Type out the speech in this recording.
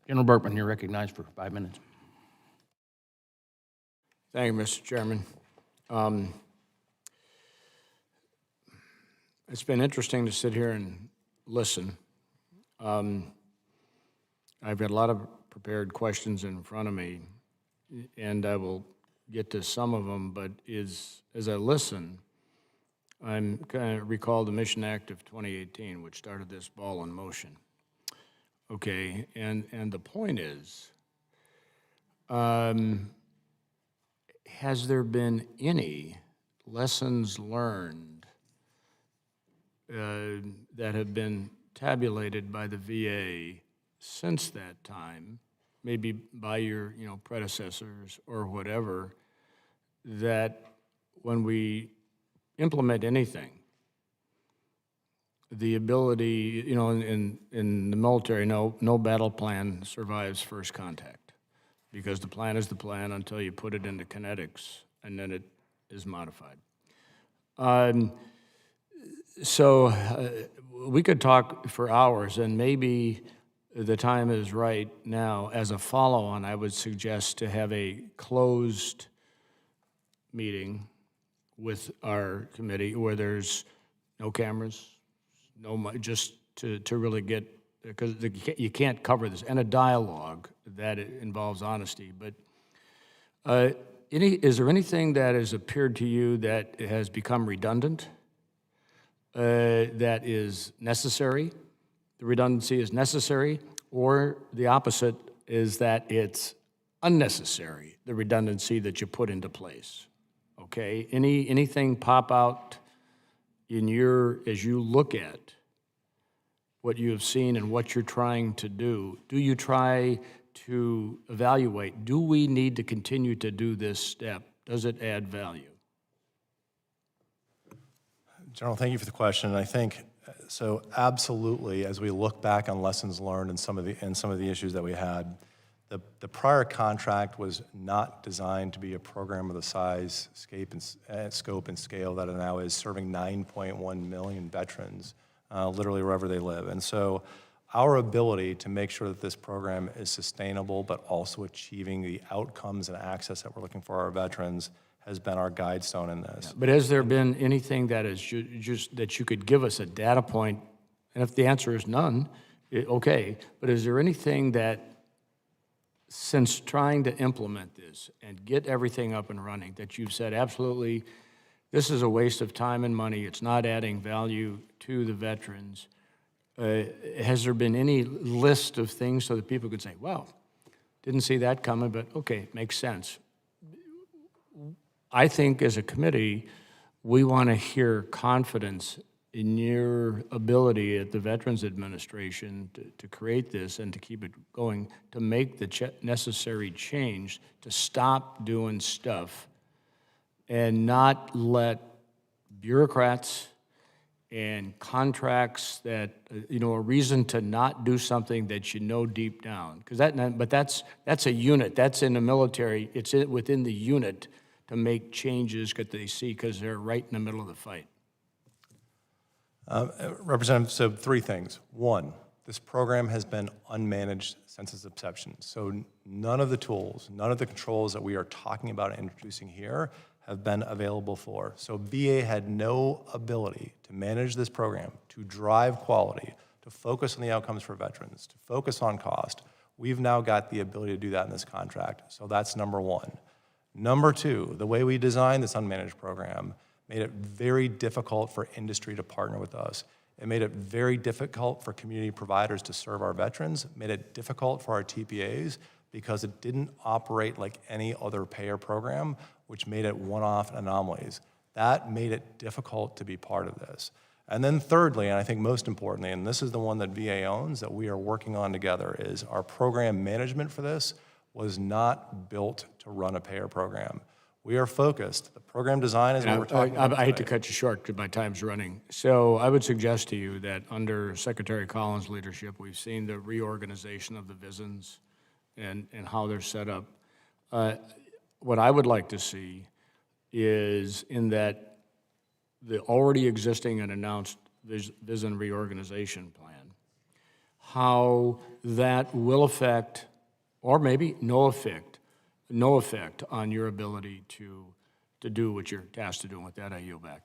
General Bergman, you're recognized for 5 minutes. Thank you, Mr. Chairman. It's been interesting to sit here and listen. I've got a lot of prepared questions in front of me, and I will get to some of them, but as I listen, I'm kind of recall the Mission Act of 2018, which started this ball in motion. Okay, and the point is, has there been any lessons learned that have been tabulated by the VA since that time, maybe by your predecessors or whatever, that when we implement anything, the ability, in the military, no battle plan survives first contact, because the plan is the plan until you put it into kinetics, and then it is modified. So we could talk for hours, and maybe the time is right now. As a follow-on, I would suggest to have a closed meeting with our committee where there's no cameras, just to really get, because you can't cover this, and a dialogue that involves honesty. But is there anything that has appeared to you that has become redundant, that is necessary? The redundancy is necessary, or the opposite is that it's unnecessary, the redundancy that you put into place? Okay, anything pop out in as you look at what you have seen and what you're trying to do? Do you try to evaluate, do we need to continue to do this step? Does it add value? General, thank you for the question. I think, so absolutely, as we look back on lessons learned and some of the issues that we had, the prior contract was not designed to be a program of the size, scope, and scale that it now is, serving 9.1 million veterans, literally wherever they live. And so our ability to make sure that this program is sustainable, but also achieving the outcomes and access that we're looking for our veterans, has been our guide stone in this. But has there been anything that is just that you could give us a data point? And if the answer is none, okay. But is there anything that, since trying to implement this and get everything up and running, that you've said, absolutely, this is a waste of time and money, it's not adding value to the veterans? Has there been any list of things so that people could say, well, didn't see that coming, but okay, it makes sense? I think as a committee, we want to hear confidence in your ability at the Veterans Administration to create this and to keep it going, to make the necessary change, to stop doing stuff and not let bureaucrats and contracts that, a reason to not do something that deep down. But that's a unit, that's in the military, it's within the unit to make changes that they see because they're right in the middle of the fight. Representative, so 3 things. 1, this program has been unmanaged since its inception. So none of the tools, none of the controls that we are talking about and introducing here have been available for. So VA had no ability to manage this program, to drive quality, to focus on the outcomes for veterans, to focus on cost. We've now got the ability to do that in this contract. So that's number 1. Number 2, the way we designed this unmanaged program made it very difficult for industry to partner with us. It made it very difficult for community providers to serve our veterans. It made it difficult for our TPAs because it didn't operate like any other payer program, which made it one-off anomalies. That made it difficult to be part of this. And then thirdly, and I think most importantly, and this is the one that VA owns, that we are working on together, is our program management for this was not built to run a payer program. We are focused. The program design is what we're talking about. I hate to cut you short because my time's running. So I would suggest to you that under Secretary Collins' leadership, we've seen the reorganization of the VISNs and how they're set up. What I would like to see is in that the already existing and announced VISN reorganization plan, how that will affect, or maybe no effect on your ability to do what you're tasked to do. With that, I yield back.